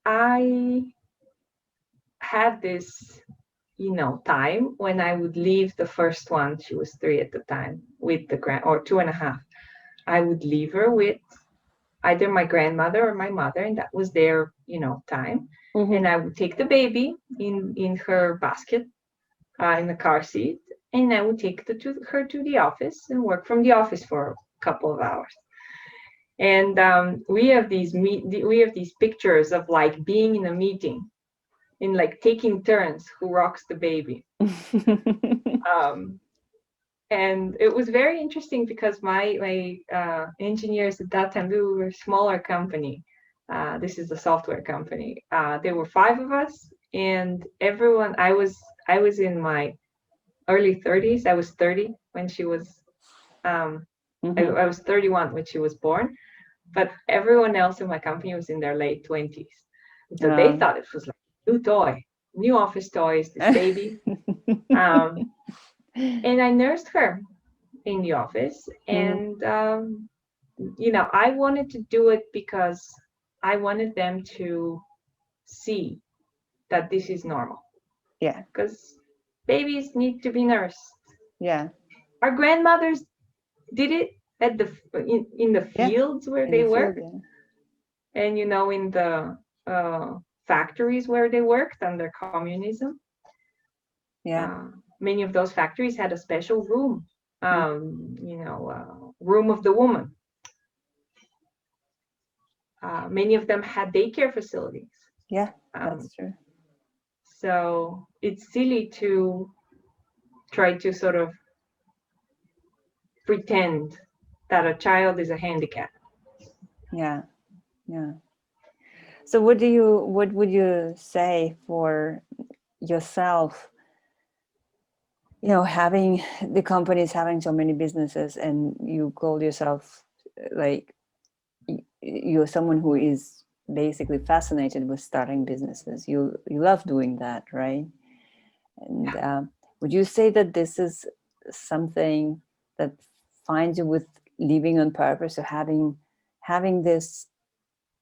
I had this, time when I would leave the first one, she was 3 at the time, with the or 2.5. I would leave her with either my grandmother or my mother, and that was their, time. And Mm-hmm. I would take the baby in her basket, in the car seat, and I would take her to the office and work from the office for a couple of hours. And we have these pictures of like being in a meeting and like taking turns who rocks the baby. Um, and it was very interesting because my engineers at that time, we were a smaller company. This is a software company. There were 5 of us, and everyone. I was in my early 30s. I was 30 when she was. Mm-hmm. I was 31 when she was born, but everyone else in my company was in their late 20s. And so they thought it was like a new toy, new office toys, this baby. And I nursed her in the office. Mm-hmm. And, I wanted to do it because I wanted them to see that this is normal. Yeah. Because babies need to be nursed. Yeah. Our grandmothers did it in the Yeah. fields where In the they field. worked, Yeah. and in the factories where they worked under communism. Yeah. Many of those factories had a special room, room of the woman. Many of them had daycare facilities. Yeah. Um, That's true. so it's silly to try to sort of pretend that a child is a handicap. Yeah. Yeah. So what would you say for yourself, having the companies, having so many businesses, and you call yourself like you're someone who is basically fascinated with starting businesses. You love doing that, right? And would you say that this is something that finds you with living on purpose, or having this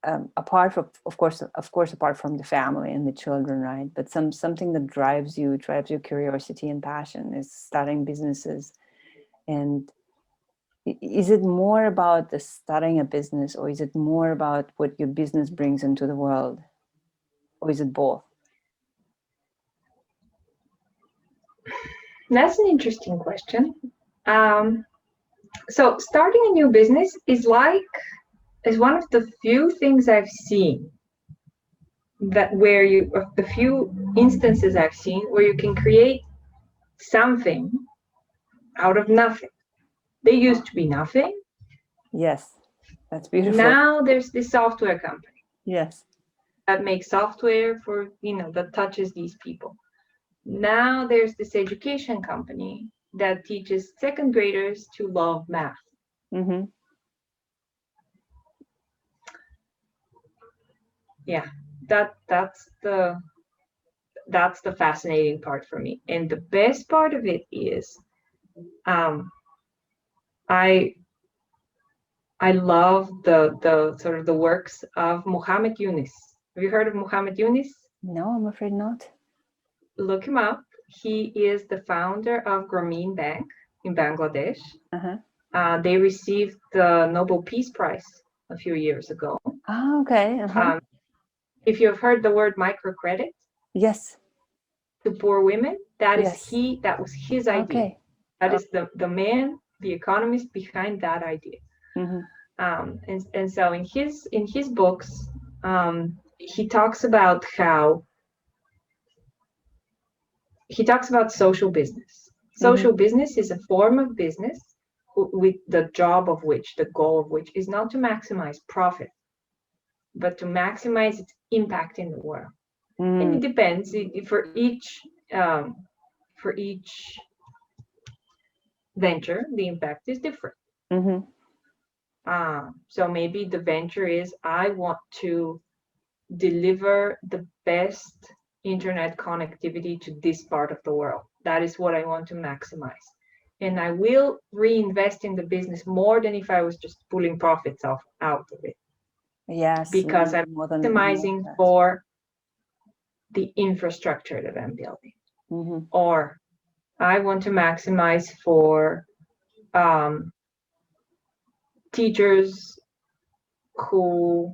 apart from, of course, apart from the family and the children, right? But something that drives your curiosity and passion is starting businesses. And is it more about the starting a business, or is it more about what your business brings into the world, or is it both? That's an interesting question. So starting a new business is one of the few things I've seen of the few instances I've seen where you can create something out of nothing. They used to be nothing. Yes, that's beautiful. Now there's this software company. Yes. That makes software for, that touches these people. Now there's this education company that teaches second graders to love math. Mm-hmm. Yeah, that's the fascinating part for me. And the best part of it is, I love the sort of the works of Muhammad Yunus. Have you heard of Muhammad Yunus? No, I'm afraid not. Look him up. He is the founder of Grameen Bank in Bangladesh. They received the Nobel Peace Prize a few years ago. Oh, okay. If you've heard the word microcredit, yes, to poor women, that was his idea. Okay. That is the man, the economist behind that idea. Mm-hmm. And so in his books, he talks about social business. Social business is a form of business with the goal of which is not to maximize profit, but to maximize its impact in the world. And it depends for each venture, the impact is different. So maybe the venture is, I want to deliver the best internet connectivity to this part of the world. That is what I want to maximize. And I will reinvest in the business more than if I was just pulling profits out of it. Yes. Because I'm optimizing for the infrastructure that I'm building. Or I want to maximize for teachers who,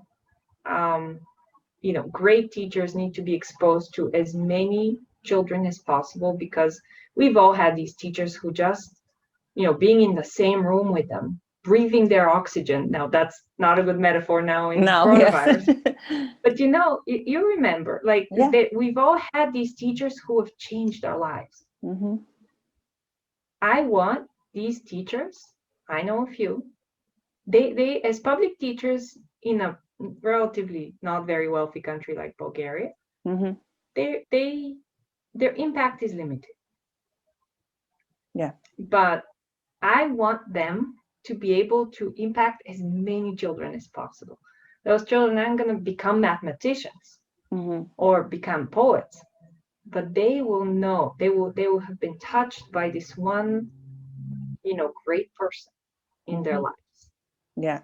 great teachers need to be exposed to as many children as possible, because we've all had these teachers who just, being in the same room with them, breathing their oxygen. Now, that's not a good metaphor now in coronavirus. Yes. But you remember, we've all had these teachers who have changed our lives. I want these teachers, I know a few, they as public teachers in a relatively not very wealthy country like Bulgaria, their impact is limited. Yeah. But I want them to be able to impact as many children as possible. Those children aren't going to become mathematicians or become poets, but they will know, they will have been touched by this one, great person in their lives. Yeah.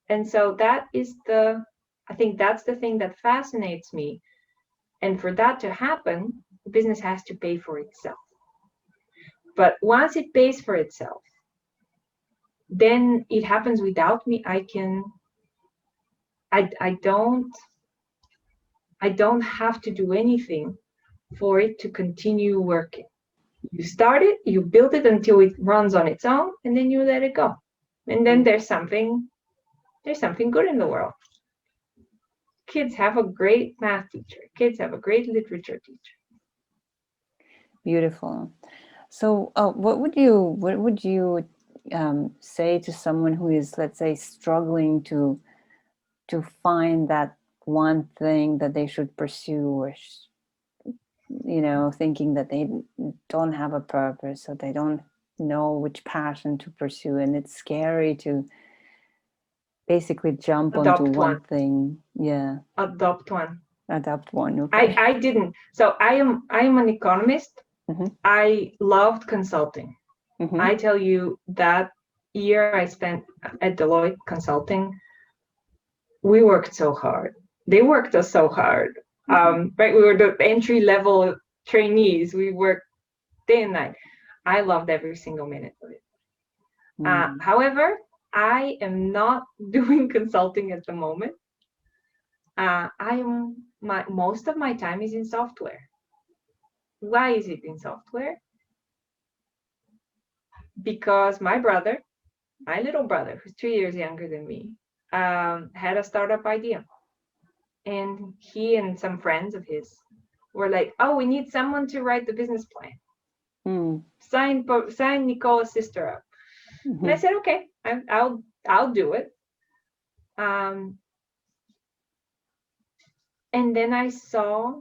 And so I think that's the thing that fascinates me. And for that to happen, the business has to pay for itself. But once it pays for itself, then it happens without me. I don't have to do anything for it to continue working. You start it, you build it until it runs on its own, and then you let it go. And then there's something good in the world. Kids have a great math teacher. Kids have a great literature teacher. Beautiful. So, what would you say to someone who is, let's say, struggling to find that one thing that they should pursue, or thinking that they don't have a purpose, or they don't know which passion to pursue, and it's scary to basically jump onto one thing? Yeah. Adopt one. Okay. I didn't. So I am an economist. I loved consulting. I tell you, that year I spent at Deloitte consulting we worked so hard. They worked us so hard. Right? We were the entry level trainees. We worked day and night. I loved every single minute of it. However, I am not doing consulting at the moment. Most of my time is in software. Why is it in software? Because my little brother, who's 2 years younger than me, had a startup idea. And he and some friends of his were like, oh, we need someone to write the business plan. Sign Nicola's sister up. And I said, okay, I'll do it. And then I saw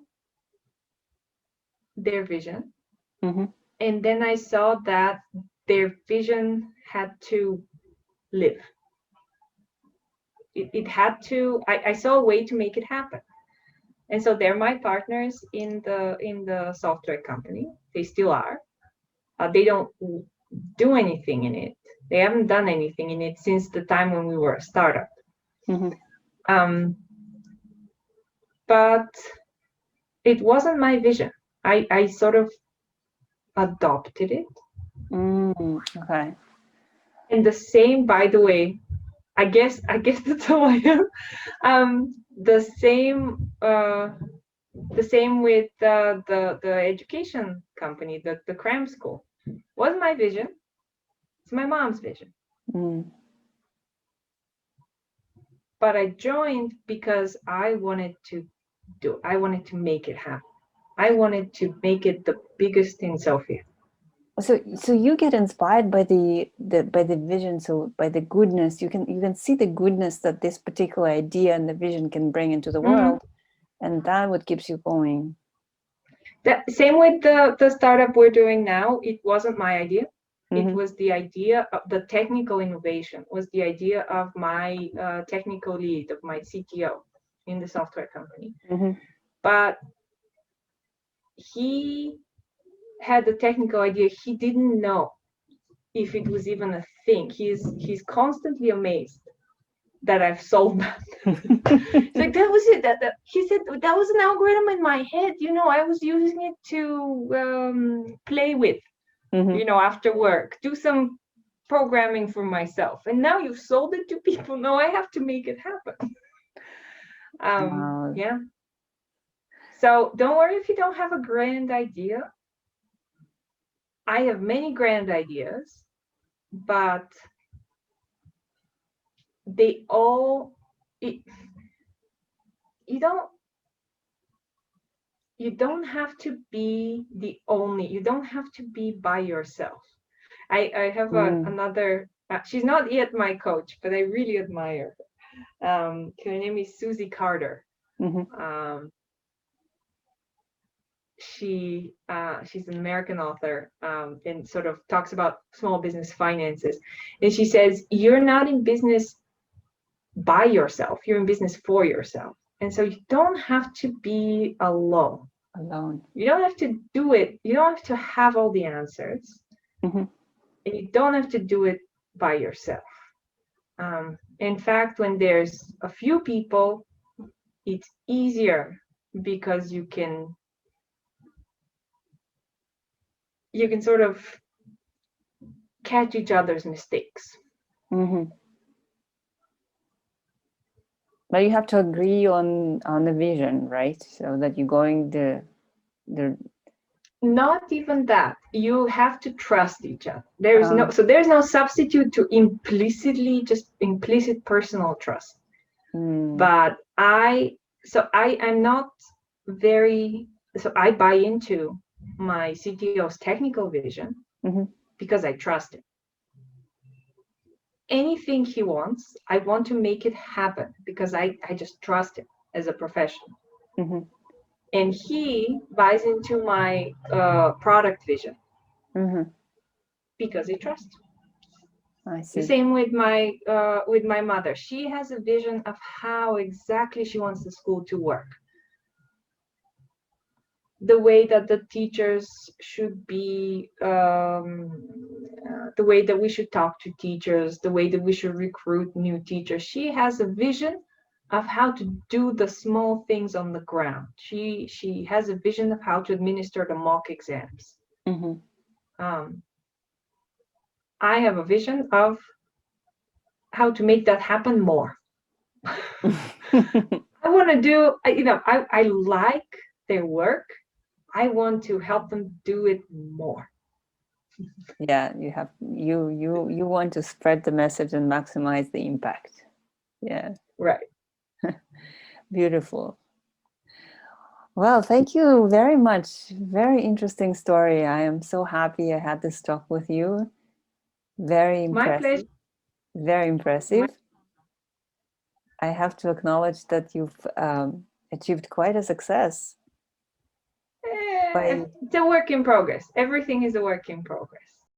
their vision. And then I saw that their vision had to live. It had to, I saw a way to make it happen. And so they're my partners in the software company. They still are. They don't do anything in it. They haven't done anything in it since the time when we were a startup. But it wasn't my vision. I sort of adopted it. Okay. And the same, by the way, I guess that's how I am. The same with the education company, the cram school. Wasn't my vision. It's my mom's vision. But I joined because I wanted to make it happen. I wanted to make it the biggest in Sofia. So you get inspired by the vision, so by the goodness. You can see the goodness that this particular idea and the vision can bring into the world, and that what keeps you going. Same with the startup we're doing now. It wasn't my idea. It was the idea of the technical innovation, was the idea of my technical lead, of my CTO in the software company. But he had the technical idea. He didn't know if it was even a thing. He's constantly amazed that I've solved that. It's like, that was it. He said that was an algorithm in my head. I was using it to play with. After work, do some programming for myself, and now you've sold it to people. No, I have to make it happen. Yeah. So don't worry if you don't have a grand idea. I have many grand ideas, but they all you don't have to be the only. You don't have to be by yourself. I have another. She's not yet my coach, but I really admire her. Her name is Susie Carter. She's an American author, and sort of talks about small business finances. And she says, you're not in business by yourself. You're in business for yourself. And so you don't have to be alone. You don't have to do it. You don't have to have all the answers. And you don't have to do it by yourself. In fact, when there's a few people, it's easier because you can sort of catch each other's mistakes. But you have to agree on the vision, right? So that you're going the Not even that. You have to trust each other. There's no substitute to implicit personal trust. But I'm not very. So I buy into my CTO's technical vision because I trust him. Anything he wants, I want to make it happen because I just trust him as a professional. And he buys into my product vision because he trusts. I see. The same with my mother. She has a vision of how exactly she wants the school to work. The way that the teachers should be, the way that we should talk to teachers, the way that we should recruit new teachers. She has a vision of how to do the small things on the ground. She has a vision of how to administer the mock exams. Mm-hmm. Um, I have a vision of how to make that happen more. I want to do, I like their work. I want to help them do it more. Yeah, you want to spread the message and maximize the impact. Yeah, Right. beautiful. Well, thank you very much. Very interesting story. I am so happy I had this talk with you. Very My pleasure. impressive. Very My, impressive. I have to acknowledge that you've achieved quite a success by it's a work in progress. Everything is a work in progress.